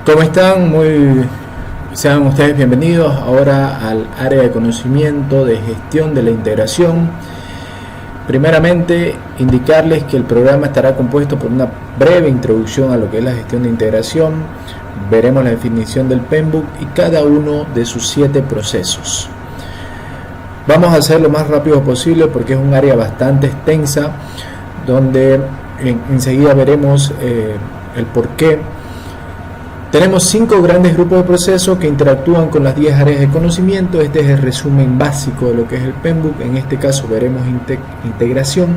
¿Cómo están? Sean ustedes bienvenidos ahora al área de conocimiento de gestión de la integración. Primeramente, indicarles que el programa estará compuesto por una breve introducción a lo que es la gestión de integración. Veremos la definición del PMBOK y cada uno de sus 7 procesos. Vamos a hacer lo más rápido posible porque es un área bastante extensa, donde enseguida veremos el porqué. Tenemos 5 grandes grupos de procesos que interactúan con las 10 áreas de conocimiento. Este es el resumen básico de lo que es el PMBOK. En este caso veremos integración.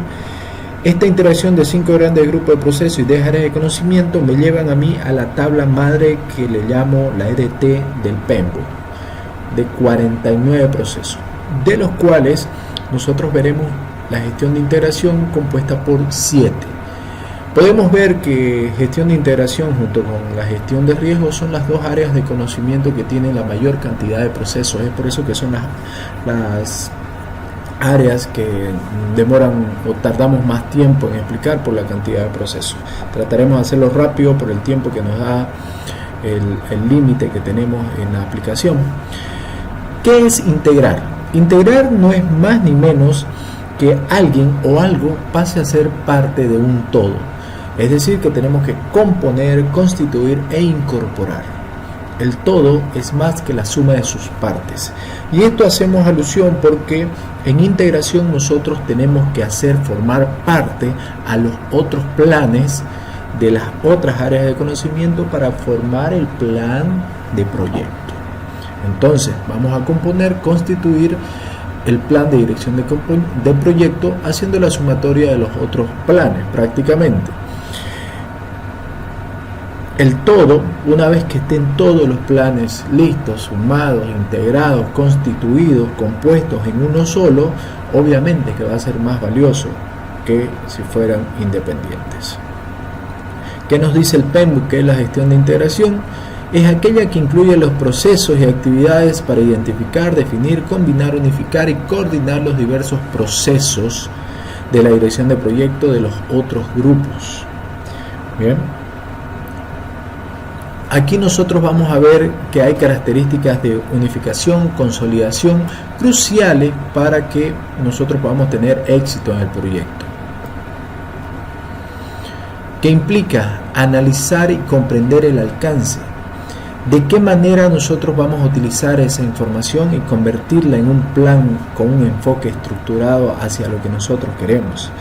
Esta interacción de 5 grandes grupos de procesos y 10 áreas de conocimiento me llevan a mí a la tabla madre que le llamo la EDT del PMBOK, de 49 procesos, de los cuales nosotros veremos la gestión de integración compuesta por 7. Podemos ver que gestión de integración junto con la gestión de riesgos son las 2 áreas de conocimiento que tienen la mayor cantidad de procesos. Es por eso que son las áreas que demoran o tardamos más tiempo en explicar por la cantidad de procesos. Trataremos de hacerlo rápido por el tiempo que nos da el límite que tenemos en la aplicación. ¿Qué es integrar? Integrar no es más ni menos que alguien o algo pase a ser parte de un todo. Es decir, que tenemos que componer, constituir e incorporar. El todo es más que la suma de sus partes. Y esto hacemos alusión porque en integración nosotros tenemos que hacer formar parte a los otros planes de las otras áreas de conocimiento para formar el plan de proyecto. Entonces, vamos a componer, constituir el plan de dirección de proyecto haciendo la sumatoria de los otros planes prácticamente. El todo, una vez que estén todos los planes listos, sumados, integrados, constituidos, compuestos en uno solo, obviamente que va a ser más valioso que si fueran independientes. ¿Qué nos dice el PMBOK, que es la gestión de integración? Es aquella que incluye los procesos y actividades para identificar, definir, combinar, unificar y coordinar los diversos procesos de la dirección de proyecto de los otros grupos. Bien. Aquí nosotros vamos a ver que hay características de unificación, consolidación cruciales para que nosotros podamos tener éxito en el proyecto. ¿Qué implica? Analizar y comprender el alcance. ¿De qué manera nosotros vamos a utilizar esa información y convertirla en un plan con un enfoque estructurado hacia lo que nosotros queremos?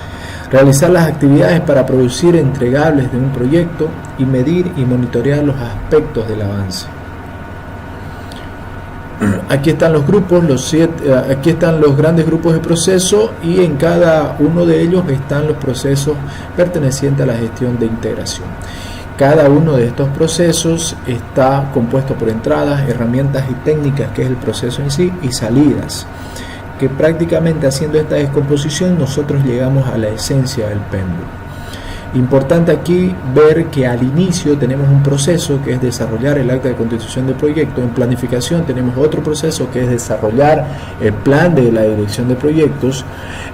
Realizar las actividades para producir entregables de un proyecto y medir y monitorear los aspectos del avance. Aquí están los grupos, aquí están los grandes grupos de proceso y en cada uno de ellos están los procesos pertenecientes a la gestión de integración. Cada uno de estos procesos está compuesto por entradas, herramientas y técnicas, que es el proceso en sí, y salidas, que prácticamente haciendo esta descomposición nosotros llegamos a la esencia del PMBOK. Importante aquí ver que al inicio tenemos un proceso que es desarrollar el acta de constitución del proyecto. En planificación tenemos otro proceso que es desarrollar el plan de la dirección de proyectos.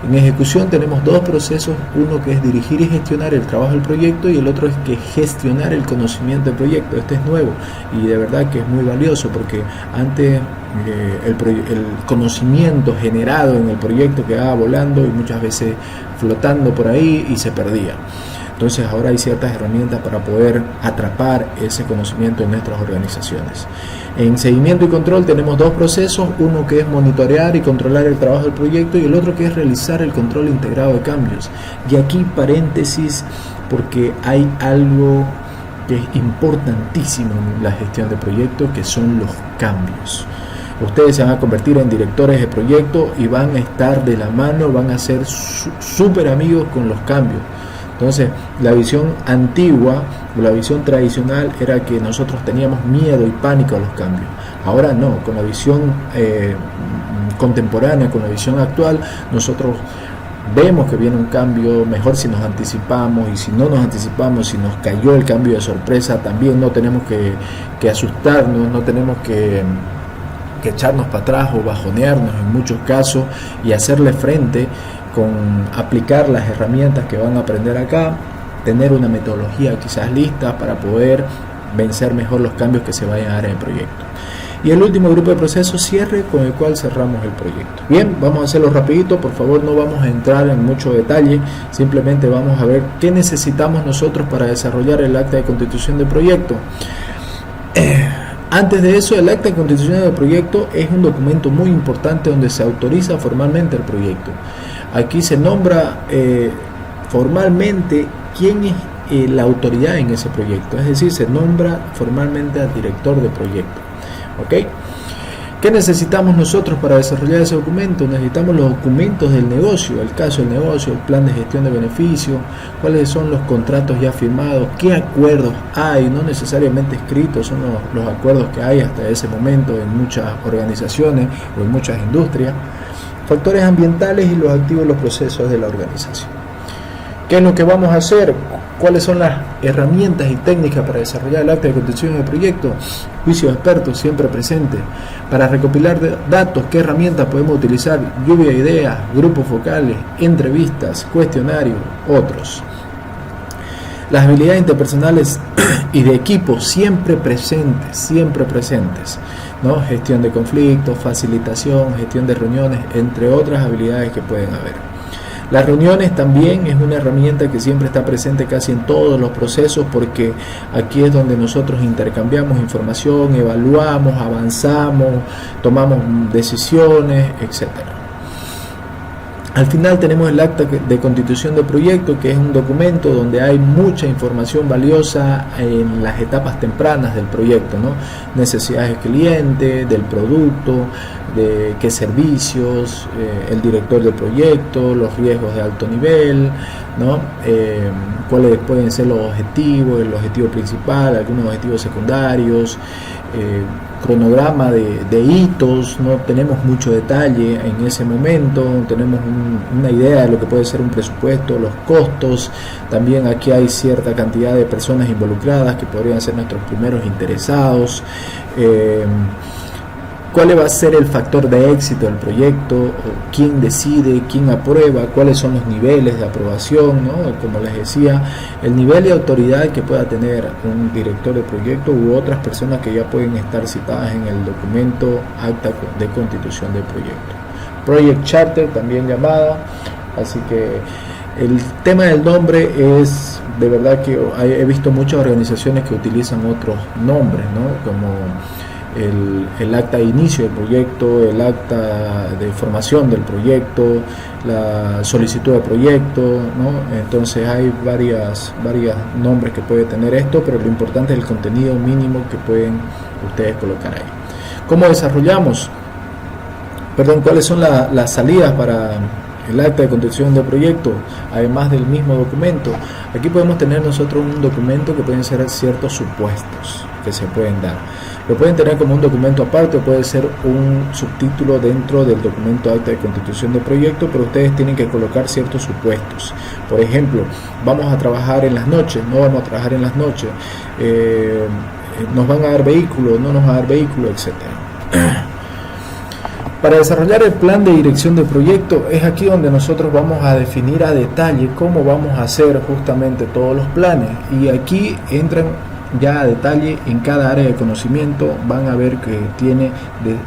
En ejecución tenemos 2 procesos, uno que es dirigir y gestionar el trabajo del proyecto y el otro es que gestionar el conocimiento del proyecto. Este es nuevo y de verdad que es muy valioso porque antes el conocimiento generado en el proyecto quedaba volando y muchas veces flotando por ahí y se perdía. Entonces ahora hay ciertas herramientas para poder atrapar ese conocimiento en nuestras organizaciones. En seguimiento y control tenemos 2 procesos, uno que es monitorear y controlar el trabajo del proyecto y el otro que es realizar el control integrado de cambios. Y aquí paréntesis porque hay algo que es importantísimo en la gestión de proyectos, que son los cambios. Ustedes se van a convertir en directores de proyecto y van a estar de la mano, van a ser súper amigos con los cambios. Entonces, la visión antigua o la visión tradicional era que nosotros teníamos miedo y pánico a los cambios. Ahora no, con la visión contemporánea, con la visión actual, nosotros vemos que viene un cambio, mejor si nos anticipamos, y si no nos anticipamos, si nos cayó el cambio de sorpresa, también no tenemos que asustarnos, no tenemos que echarnos para atrás o bajonearnos en muchos casos y hacerle frente con aplicar las herramientas que van a aprender acá, tener una metodología quizás lista para poder vencer mejor los cambios que se vayan a dar en el proyecto. Y el último grupo de procesos, cierre, con el cual cerramos el proyecto. Bien, vamos a hacerlo rapidito, por favor no vamos a entrar en mucho detalle, simplemente vamos a ver qué necesitamos nosotros para desarrollar el acta de constitución del proyecto. Antes de eso, el acta de constitución del proyecto es un documento muy importante donde se autoriza formalmente el proyecto. Aquí se nombra formalmente quién es la autoridad en ese proyecto, es decir, se nombra formalmente al director de proyecto. ¿Ok? ¿Qué necesitamos nosotros para desarrollar ese documento? Necesitamos los documentos del negocio, el caso del negocio, el plan de gestión de beneficios, cuáles son los contratos ya firmados, qué acuerdos hay, no necesariamente escritos, son los acuerdos que hay hasta ese momento en muchas organizaciones o en muchas industrias, factores ambientales y los activos y los procesos de la organización. ¿Qué es lo que vamos a hacer? ¿Cuáles son las herramientas y técnicas para desarrollar el acta de constitución del proyecto? Juicio de expertos siempre presente. Para recopilar datos, ¿qué herramientas podemos utilizar? Lluvia de ideas, grupos focales, entrevistas, cuestionarios, otros. Las habilidades interpersonales y de equipo siempre presentes, ¿no? Gestión de conflictos, facilitación, gestión de reuniones, entre otras habilidades que pueden haber. Las reuniones también es una herramienta que siempre está presente casi en todos los procesos, porque aquí es donde nosotros intercambiamos información, evaluamos, avanzamos, tomamos decisiones, etc. Al final tenemos el acta de constitución de proyecto, que es un documento donde hay mucha información valiosa en las etapas tempranas del proyecto, ¿no? Necesidades del cliente, del producto, de qué servicios, el director del proyecto, los riesgos de alto nivel, ¿no? Cuáles pueden ser los objetivos, el objetivo principal, algunos objetivos secundarios, cronograma de hitos. No tenemos mucho detalle en ese momento, tenemos una idea de lo que puede ser un presupuesto, los costos. También aquí hay cierta cantidad de personas involucradas que podrían ser nuestros primeros interesados. ¿Cuál va a ser el factor de éxito del proyecto? ¿Quién decide? ¿Quién aprueba? ¿Cuáles son los niveles de aprobación, ¿no? Como les decía, el nivel de autoridad que pueda tener un director de proyecto u otras personas que ya pueden estar citadas en el documento acta de constitución del proyecto. Project Charter, también llamada. Así que el tema del nombre es, de verdad que he visto muchas organizaciones que utilizan otros nombres, ¿no? Como el acta de inicio del proyecto, el acta de formación del proyecto, la solicitud de proyecto, ¿no? Entonces hay varios nombres que puede tener esto, pero lo importante es el contenido mínimo que pueden ustedes colocar ahí. ¿Cómo desarrollamos? ¿Cuáles son las salidas para el acta de constitución del proyecto, además del mismo documento? Aquí podemos tener nosotros un documento que pueden ser ciertos supuestos que se pueden dar. Lo pueden tener como un documento aparte o puede ser un subtítulo dentro del documento acta de constitución del proyecto, pero ustedes tienen que colocar ciertos supuestos. Por ejemplo, vamos a trabajar en las noches, no vamos a trabajar en las noches, nos van a dar vehículos, no nos van a dar vehículos, etc. Para desarrollar el plan de dirección del proyecto es aquí donde nosotros vamos a definir a detalle cómo vamos a hacer justamente todos los planes, y aquí entran ya a detalle en cada área de conocimiento. Van a ver que tiene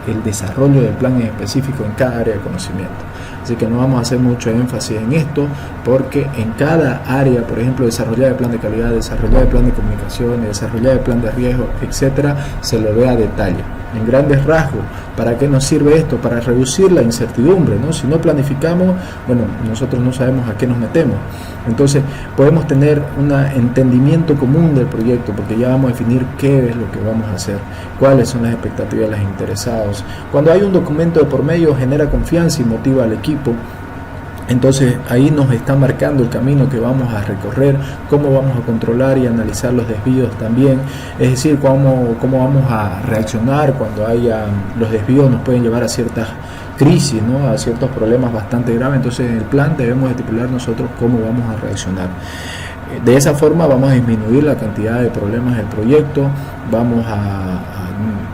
el desarrollo del plan en específico en cada área de conocimiento. Así que no vamos a hacer mucho énfasis en esto, porque en cada área, por ejemplo, desarrollar el plan de calidad, desarrollar el plan de comunicaciones, desarrollar el plan de riesgo, etcétera, se lo ve a detalle. En grandes rasgos, ¿para qué nos sirve esto? Para reducir la incertidumbre, ¿no? Si no planificamos, bueno, nosotros no sabemos a qué nos metemos. Entonces, podemos tener un entendimiento común del proyecto, porque ya vamos a definir qué es lo que vamos a hacer, cuáles son las expectativas de los interesados. Cuando hay un documento de por medio, genera confianza y motiva al equipo. Entonces ahí nos está marcando el camino que vamos a recorrer, cómo vamos a controlar y analizar los desvíos también, es decir, cómo vamos a reaccionar cuando haya los desvíos. Nos pueden llevar a ciertas crisis, ¿no? A ciertos problemas bastante graves. Entonces en el plan debemos estipular nosotros cómo vamos a reaccionar. De esa forma vamos a disminuir la cantidad de problemas del proyecto, vamos a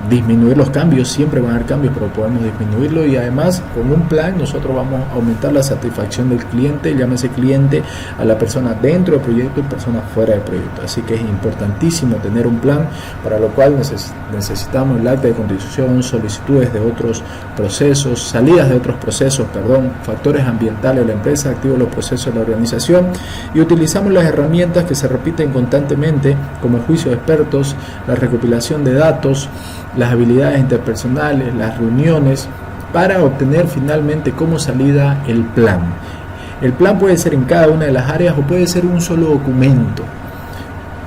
disminuir los cambios, siempre van a haber cambios, pero podemos disminuirlo, y además con un plan nosotros vamos a aumentar la satisfacción del cliente, llámese cliente a la persona dentro del proyecto y persona fuera del proyecto. Así que es importantísimo tener un plan, para lo cual necesitamos el acta de constitución, solicitudes de otros procesos, salidas de otros procesos, factores ambientales de la empresa, activos los procesos de la organización, y utilizamos las herramientas que se repiten constantemente como juicio de expertos, la recopilación de datos, las habilidades interpersonales, las reuniones, para obtener finalmente como salida el plan. El plan puede ser en cada una de las áreas o puede ser un solo documento.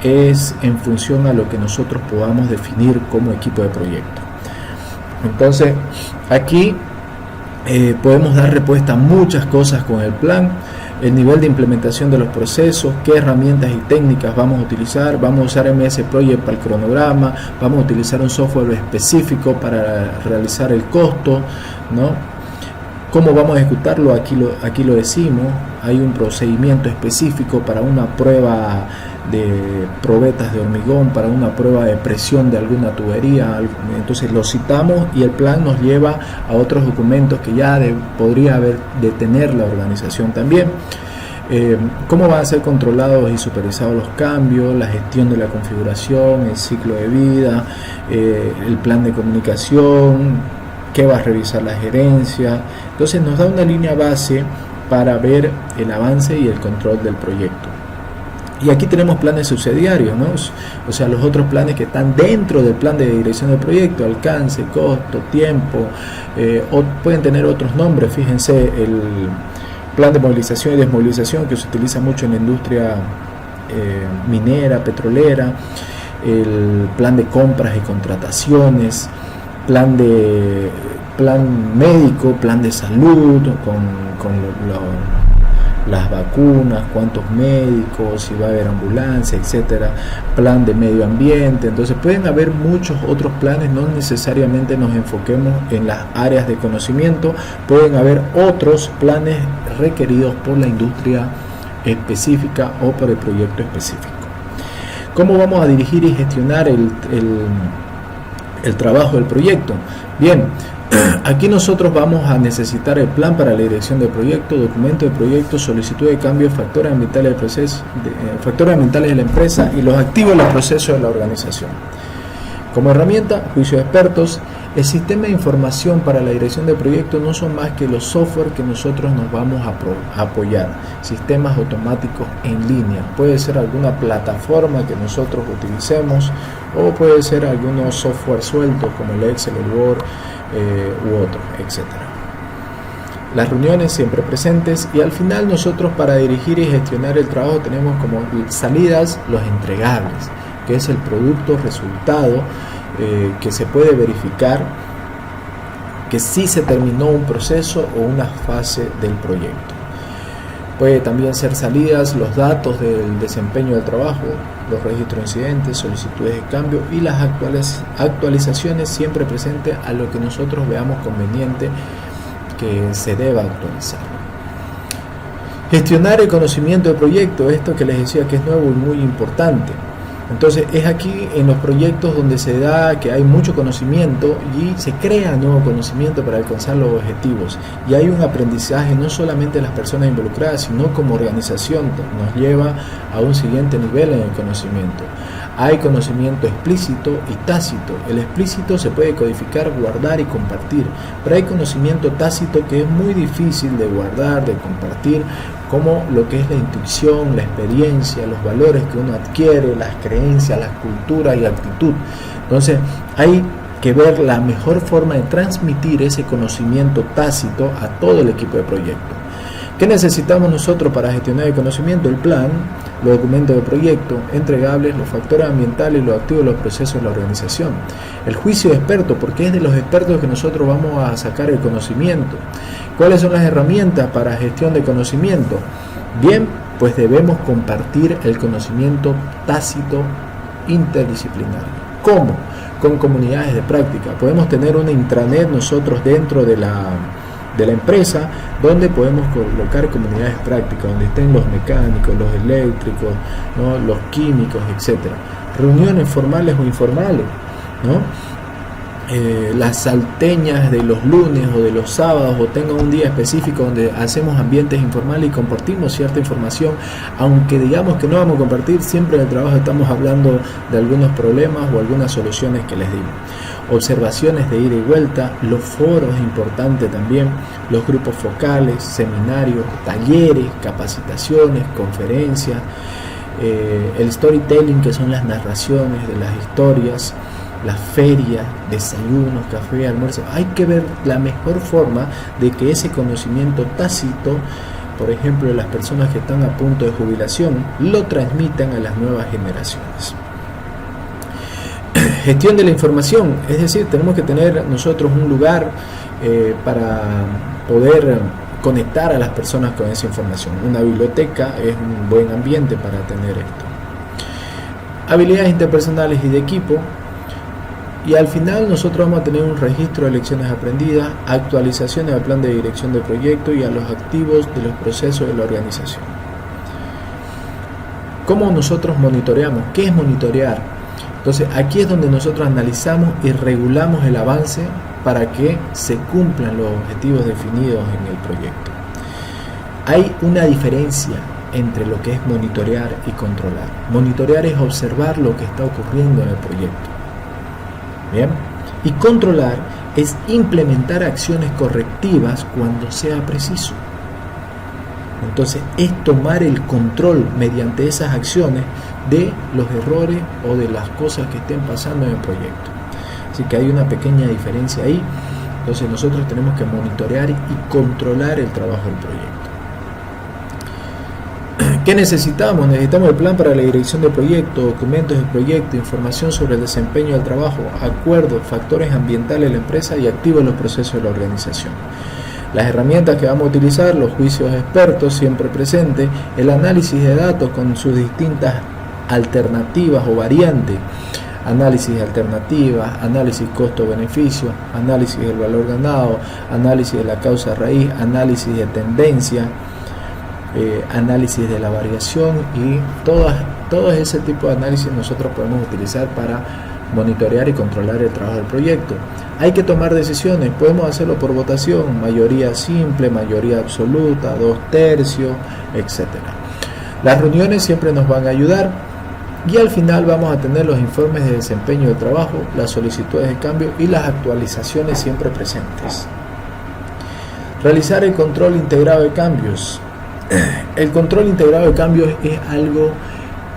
Es en función a lo que nosotros podamos definir como equipo de proyecto. Entonces, aquí podemos dar respuesta a muchas cosas con el plan. El nivel de implementación de los procesos, qué herramientas y técnicas vamos a utilizar. Vamos a usar MS Project para el cronograma, vamos a utilizar un software específico para realizar el costo, ¿no? ¿Cómo vamos a ejecutarlo? Aquí lo decimos. Hay un procedimiento específico para una prueba de probetas de hormigón, para una prueba de presión de alguna tubería. Entonces lo citamos y el plan nos lleva a otros documentos que ya podría haber de tener la organización también. Cómo van a ser controlados y supervisados los cambios, la gestión de la configuración, el ciclo de vida, el plan de comunicación, qué va a revisar la gerencia. Entonces nos da una línea base para ver el avance y el control del proyecto. Y aquí tenemos planes subsidiarios, ¿no? O sea, los otros planes que están dentro del plan de dirección del proyecto: alcance, costo, tiempo, o pueden tener otros nombres. Fíjense, el plan de movilización y desmovilización, que se utiliza mucho en la industria minera, petrolera, el plan de compras y contrataciones, plan médico, plan de salud, con las vacunas, cuántos médicos, si va a haber ambulancia, etcétera, plan de medio ambiente. Entonces pueden haber muchos otros planes, no necesariamente nos enfoquemos en las áreas de conocimiento, pueden haber otros planes requeridos por la industria específica o por el proyecto específico. ¿Cómo vamos a dirigir y gestionar el trabajo del proyecto? Bien, aquí nosotros vamos a necesitar el plan para la dirección del proyecto, documento de proyecto, solicitud de cambio, factores ambientales del proceso, factores ambientales de la empresa y los activos de los procesos de la organización. Como herramienta, juicio de expertos. El sistema de información para la dirección del proyecto no son más que los software que nosotros nos vamos a apoyar, sistemas automáticos en línea. Puede ser alguna plataforma que nosotros utilicemos o puede ser algunos software sueltos como el Excel, el Word u otros, etc. Las reuniones siempre presentes, y al final nosotros, para dirigir y gestionar el trabajo, tenemos como salidas los entregables, que es el producto resultado que se puede verificar que sí se terminó un proceso o una fase del proyecto. Puede también ser salidas los datos del desempeño del trabajo, los registros de incidentes, solicitudes de cambio y las actualizaciones siempre presentes a lo que nosotros veamos conveniente que se deba actualizar. Gestionar el conocimiento del proyecto, esto que les decía que es nuevo y muy importante. Entonces es aquí en los proyectos donde se da que hay mucho conocimiento y se crea nuevo conocimiento para alcanzar los objetivos, y hay un aprendizaje no solamente de las personas involucradas, sino como organización nos lleva a un siguiente nivel en el conocimiento. Hay conocimiento explícito y tácito. El explícito se puede codificar, guardar y compartir, pero hay conocimiento tácito que es muy difícil de guardar, de compartir, como lo que es la intuición, la experiencia, los valores que uno adquiere, las creencias, las culturas y actitud. Entonces hay que ver la mejor forma de transmitir ese conocimiento tácito a todo el equipo de proyecto. ¿Qué necesitamos nosotros para gestionar el conocimiento? El plan, los documentos de proyecto, entregables, los factores ambientales y los activos de los procesos de la organización. El juicio de expertos, porque es de los expertos que nosotros vamos a sacar el conocimiento. ¿Cuáles son las herramientas para gestión de conocimiento? Bien, pues debemos compartir el conocimiento tácito interdisciplinario. ¿Cómo? Con comunidades de práctica. Podemos tener una intranet nosotros dentro de de la empresa, donde podemos colocar comunidades prácticas, donde estén los mecánicos, los eléctricos, ¿no?, los químicos, etcétera. Reuniones formales o informales, ¿no? Las salteñas de los lunes o de los sábados, o tenga un día específico donde hacemos ambientes informales y compartimos cierta información, aunque digamos que no vamos a compartir, siempre en el trabajo estamos hablando de algunos problemas o algunas soluciones que les dimos. Observaciones de ida y vuelta, los foros es importante también, los grupos focales, seminarios, talleres, capacitaciones, conferencias, el storytelling, que son las narraciones de las historias, las ferias, desayunos, café, almuerzo. Hay que ver la mejor forma de que ese conocimiento tácito, por ejemplo, de las personas que están a punto de jubilación, lo transmitan a las nuevas generaciones. Gestión de la información, es decir, tenemos que tener nosotros un lugar para poder conectar a las personas con esa información. Una biblioteca es un buen ambiente para tener esto. Habilidades interpersonales y de equipo. Y al final nosotros vamos a tener un registro de lecciones aprendidas, actualizaciones al plan de dirección de proyecto y a los activos de los procesos de la organización. ¿Cómo nosotros monitoreamos? ¿Qué es monitorear? Entonces aquí es donde nosotros analizamos y regulamos el avance para que se cumplan los objetivos definidos en el proyecto. Hay una diferencia entre lo que es monitorear y controlar. Monitorear es observar lo que está ocurriendo en el proyecto. Bien, y controlar es implementar acciones correctivas cuando sea preciso. Entonces es tomar el control mediante esas acciones de los errores o de las cosas que estén pasando en el proyecto. Así que hay una pequeña diferencia ahí. Entonces nosotros tenemos que monitorear y controlar el trabajo del proyecto. ¿Qué necesitamos? Necesitamos el plan para la dirección del proyecto, documentos del proyecto, información sobre el desempeño del trabajo, acuerdos, factores ambientales de la empresa y activos en los procesos de la organización. Las herramientas que vamos a utilizar, los juicios expertos siempre presentes, el análisis de datos con sus distintas alternativas o variantes, análisis de alternativas, análisis costo-beneficio, análisis del valor ganado, análisis de la causa raíz, análisis de tendencia, análisis de la variación, y todo ese tipo de análisis nosotros podemos utilizar para monitorear y controlar el trabajo del proyecto. Hay que tomar decisiones, podemos hacerlo por votación, mayoría simple, mayoría absoluta, 2/3, etc. Las reuniones siempre nos van a ayudar, y al final vamos a tener los informes de desempeño del trabajo, las solicitudes de cambio y las actualizaciones siempre presentes. Realizar el control integrado de cambios. El control integrado de cambios es algo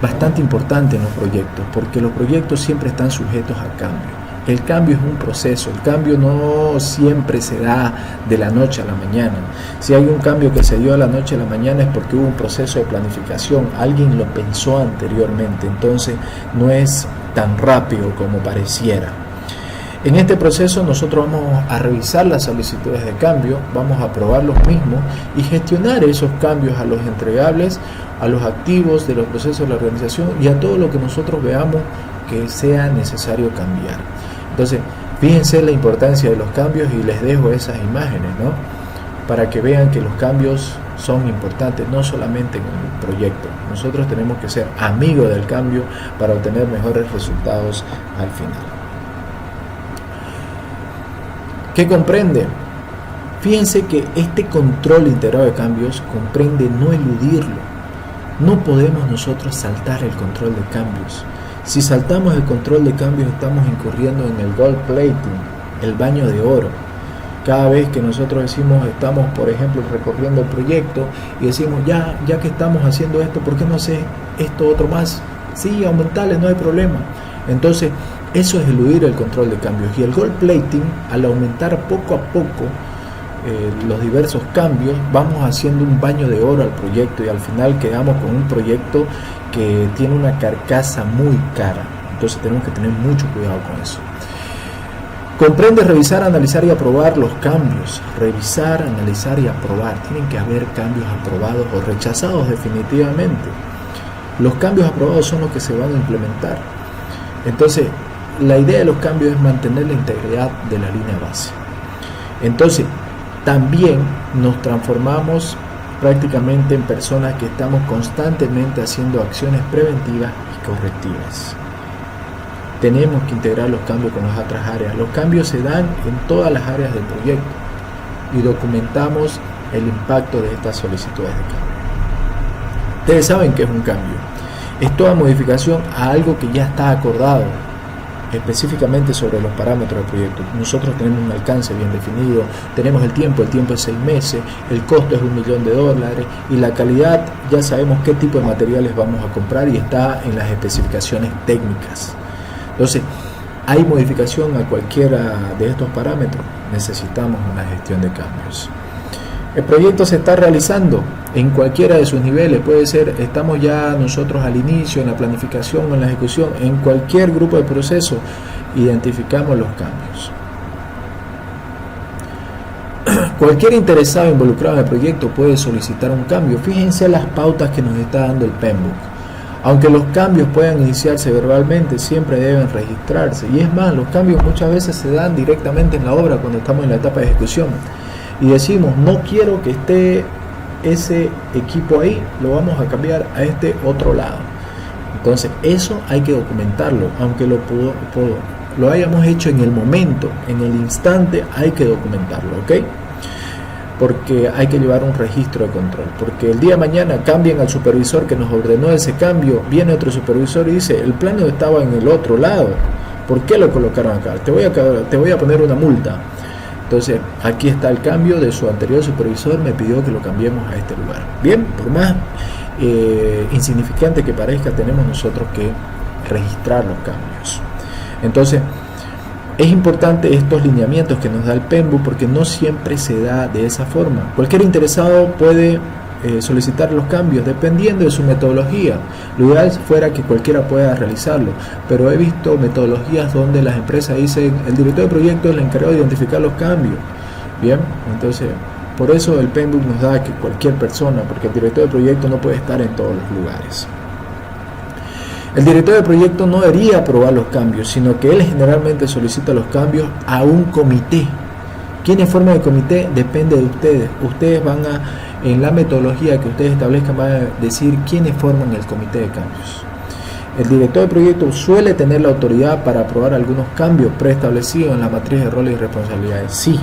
bastante importante en los proyectos, porque los proyectos siempre están sujetos a cambio. El cambio es un proceso, el cambio no siempre se da de la noche a la mañana. Si hay un cambio que se dio a la noche a la mañana es porque hubo un proceso de planificación, alguien lo pensó anteriormente, entonces no es tan rápido como pareciera. En este proceso nosotros vamos a revisar las solicitudes de cambio, vamos a aprobar los mismos y gestionar esos cambios a los entregables, a los activos de los procesos de la organización y a todo lo que nosotros veamos que sea necesario cambiar. Entonces, fíjense la importancia de los cambios y les dejo esas imágenes, ¿no?, para que vean que los cambios son importantes, no solamente en el proyecto. Nosotros tenemos que ser amigos del cambio para obtener mejores resultados al final. ¿Qué comprende? Fíjense que este control integrado de cambios comprende no eludirlo. No podemos nosotros saltar el control de cambios. Si saltamos el control de cambios estamos incurriendo en el gold plating, el baño de oro. Cada vez que nosotros decimos, estamos por ejemplo recorriendo el proyecto y decimos, ya que estamos haciendo esto, ¿por qué no sé esto otro más? Sí, aumentarle, no hay problema. Entonces, eso es eludir el control de cambios. Y el gold plating, al aumentar poco a poco los diversos cambios, vamos haciendo un baño de oro al proyecto y al final quedamos con un proyecto que tiene una carcasa muy cara. Entonces tenemos que tener mucho cuidado con eso. Comprende revisar, analizar y aprobar los cambios. Revisar, analizar y aprobar. Tienen que haber cambios aprobados o rechazados definitivamente. Los cambios aprobados son los que se van a implementar. Entonces, la idea de los cambios es mantener la integridad de la línea base. Entonces, también nos transformamos prácticamente en personas que estamos constantemente haciendo acciones preventivas y correctivas. Tenemos que integrar los cambios con las otras áreas. Los cambios se dan en todas las áreas del proyecto y documentamos el impacto de estas solicitudes de cambio. Ustedes saben que es un cambio. Es toda modificación a algo que ya está acordado, específicamente sobre los parámetros del proyecto. Nosotros tenemos un alcance bien definido, tenemos el tiempo es 6 meses, el costo es $1 millón y la calidad, ya sabemos qué tipo de materiales vamos a comprar y está en las especificaciones técnicas. Entonces, hay modificación a cualquiera de estos parámetros, necesitamos una gestión de cambios. El proyecto se está realizando en cualquiera de sus niveles, puede ser, estamos ya nosotros al inicio, en la planificación o en la ejecución, en cualquier grupo de proceso, identificamos los cambios. Cualquier interesado involucrado en el proyecto puede solicitar un cambio. Fíjense las pautas que nos está dando el PMBOK. Aunque los cambios puedan iniciarse verbalmente, siempre deben registrarse. Y es más, los cambios muchas veces se dan directamente en la obra cuando estamos en la etapa de ejecución. Y decimos, no quiero que esté ese equipo ahí, lo vamos a cambiar a este otro lado. Entonces, eso hay que documentarlo, aunque lo hayamos hecho en el momento, en el instante, hay que documentarlo, ¿ok? Porque hay que llevar un registro de control, porque el día de mañana cambian al supervisor que nos ordenó ese cambio, viene otro supervisor y dice, el plano estaba en el otro lado, ¿por qué lo colocaron acá? Te voy a poner una multa. Entonces, aquí está el cambio de su anterior supervisor, me pidió que lo cambiemos a este lugar. Bien, por más insignificante que parezca, tenemos nosotros que registrar los cambios. Entonces, es importante estos lineamientos que nos da el PMBOK porque no siempre se da de esa forma. Cualquier interesado puede solicitar los cambios dependiendo de su metodología. Lo ideal fuera que cualquiera pueda realizarlo, pero he visto metodologías donde las empresas dicen el director de proyecto es el encargado de identificar los cambios. Bien, entonces por eso el PMBOK nos da que cualquier persona, porque el director de proyecto no puede estar en todos los lugares. El director de proyecto no debería aprobar los cambios, sino que él generalmente solicita los cambios a un comité. ¿Quiénes forman el comité? Depende de ustedes. Ustedes van a, en la metodología que ustedes establezcan, van a decir quiénes forman el comité de cambios. El director de proyecto suele tener la autoridad para aprobar algunos cambios preestablecidos en la matriz de roles y responsabilidades. Sí.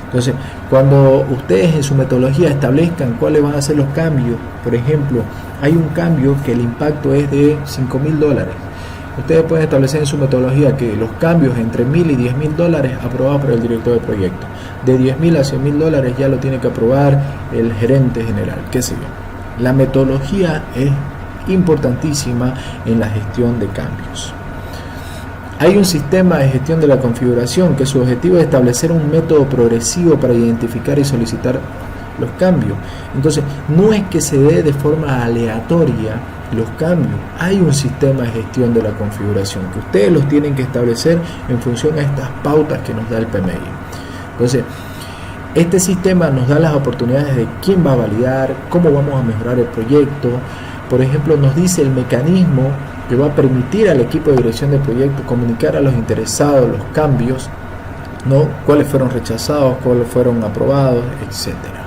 Entonces, cuando ustedes en su metodología establezcan cuáles van a ser los cambios, por ejemplo, hay un cambio que el impacto es de $5.000. Ustedes pueden establecer en su metodología que los cambios entre $1.000 y $10.000 aprobados por el director de proyecto. De $10.000 a $100.000 ya lo tiene que aprobar el gerente general, qué sé yo. La metodología es importantísima en la gestión de cambios. Hay un sistema de gestión de la configuración que su objetivo es establecer un método progresivo para identificar y solicitar los cambios. Entonces, no es que se dé de forma aleatoria los cambios. Hay un sistema de gestión de la configuración que ustedes los tienen que establecer en función a estas pautas que nos da el PMI. Entonces, este sistema nos da las oportunidades de quién va a validar, cómo vamos a mejorar el proyecto. Por ejemplo, nos dice el mecanismo que va a permitir al equipo de dirección de proyecto comunicar a los interesados los cambios, ¿no? Cuáles fueron rechazados, cuáles fueron aprobados, etcétera.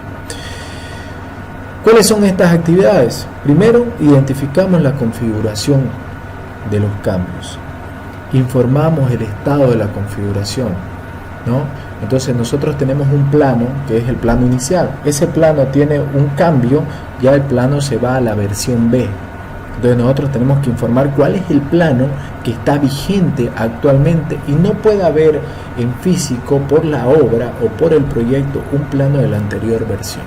¿Cuáles son estas actividades? Primero, identificamos la configuración de los cambios. Informamos el estado de la configuración, ¿no? Entonces nosotros tenemos un plano que es el plano inicial. Ese plano tiene un cambio, ya el plano se va a la versión B. Entonces nosotros tenemos que informar cuál es el plano que está vigente actualmente y no puede haber en físico por la obra o por el proyecto un plano de la anterior versión.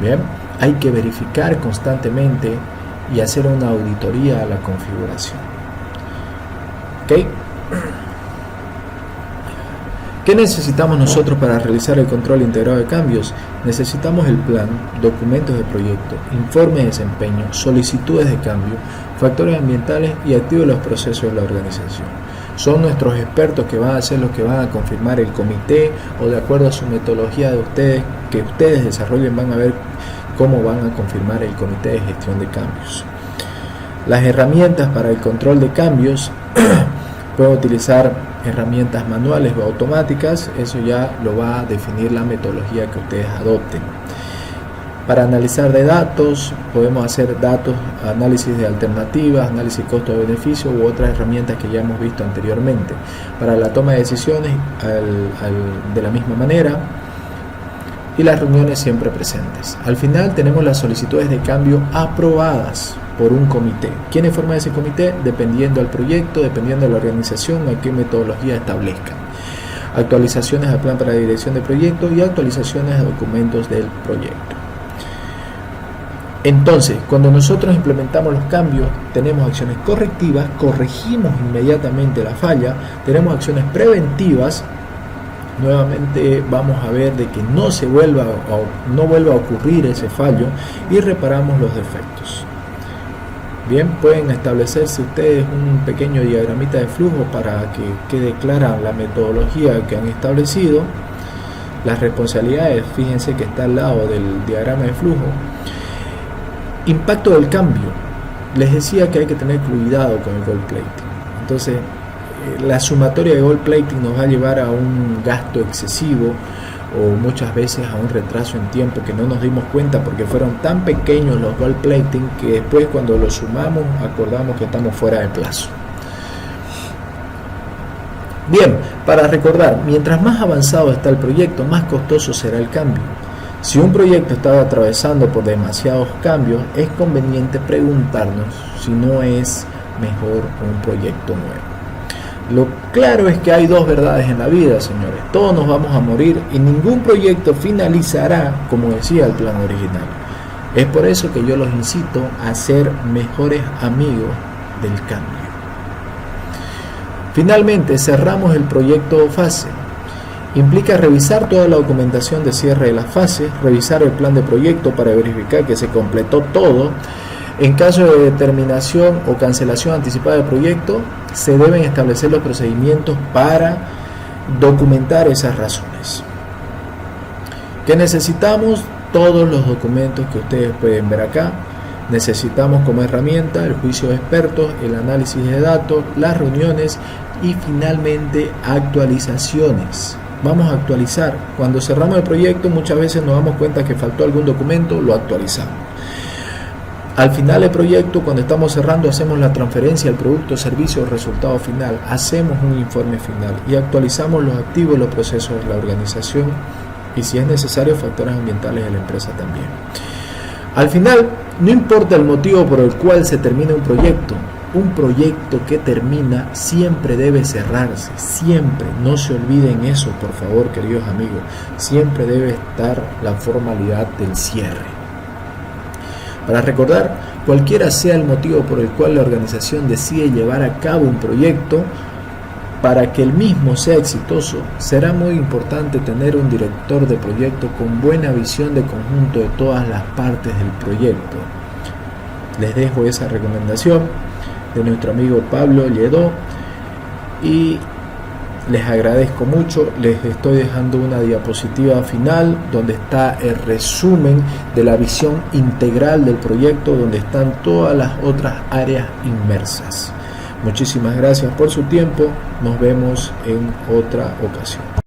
Bien, hay que verificar constantemente y hacer una auditoría a la configuración. ¿Ok? ¿Qué necesitamos nosotros para realizar el control integrado de cambios? Necesitamos el plan, documentos de proyecto, informes de desempeño, solicitudes de cambio, factores ambientales y activos de los procesos de la organización. Son nuestros expertos que van a ser los que van a confirmar el comité o de acuerdo a su metodología de ustedes, que ustedes desarrollen, van a ver cómo van a confirmar el comité de gestión de cambios. Las herramientas para el control de cambios Pueden utilizar herramientas manuales o automáticas, eso ya lo va a definir la metodología que ustedes adopten. Para analizar de datos, podemos hacer análisis de alternativas, análisis costo-beneficio u otras herramientas que ya hemos visto anteriormente. Para la toma de decisiones, de la misma manera, y las reuniones siempre presentes. Al final tenemos las solicitudes de cambio aprobadas por un comité. ¿Quiénes forman ese comité? Dependiendo del proyecto, dependiendo de la organización, a qué metodología establezcan. Actualizaciones al plan para la dirección de proyecto y actualizaciones a documentos del proyecto. Entonces, cuando nosotros implementamos los cambios, tenemos acciones correctivas, corregimos inmediatamente la falla, tenemos acciones preventivas, nuevamente vamos a ver de que no vuelva a ocurrir ese fallo y reparamos los defectos. Bien, pueden establecerse ustedes un pequeño diagramita de flujo para que quede clara la metodología que han establecido. Las responsabilidades, fíjense que está al lado del diagrama de flujo. Impacto del cambio. Les decía que hay que tener cuidado con el gold plating. Entonces, la sumatoria de gold plating nos va a llevar a un gasto excesivo o muchas veces a un retraso en tiempo que no nos dimos cuenta porque fueron tan pequeños los gold plating que después cuando los sumamos acordamos que estamos fuera de plazo. Bien, para recordar, mientras más avanzado está el proyecto, más costoso será el cambio. Si un proyecto está atravesando por demasiados cambios, es conveniente preguntarnos si no es mejor un proyecto nuevo. Lo claro es que hay dos verdades en la vida, señores. Todos nos vamos a morir y ningún proyecto finalizará como decía el plan original. Es por eso que yo los incito a ser mejores amigos del cambio. Finalmente, cerramos el proyecto fase. Implica revisar toda la documentación de cierre de las fases, revisar el plan de proyecto para verificar que se completó todo. En caso de terminación o cancelación anticipada del proyecto, se deben establecer los procedimientos para documentar esas razones. ¿Qué necesitamos? Todos los documentos que ustedes pueden ver acá. Necesitamos como herramienta el juicio de expertos, el análisis de datos, las reuniones y finalmente actualizaciones. Vamos a actualizar. Cuando cerramos el proyecto muchas veces nos damos cuenta que faltó algún documento, lo actualizamos. Al final del proyecto, cuando estamos cerrando, hacemos la transferencia al producto, servicio o resultado final, hacemos un informe final y actualizamos los activos y los procesos de la organización y si es necesario factores ambientales de la empresa también. Al final, no importa el motivo por el cual se termine un proyecto que termina siempre debe cerrarse, siempre, no se olviden eso, por favor, queridos amigos, siempre debe estar la formalidad del cierre. Para recordar, cualquiera sea el motivo por el cual la organización decide llevar a cabo un proyecto, para que el mismo sea exitoso, será muy importante tener un director de proyecto con buena visión de conjunto de todas las partes del proyecto. Les dejo esa recomendación de nuestro amigo Pablo Lledó y les agradezco mucho. Les estoy dejando una diapositiva final donde está el resumen de la visión integral del proyecto, donde están todas las otras áreas inmersas. Muchísimas gracias por su tiempo. Nos vemos en otra ocasión.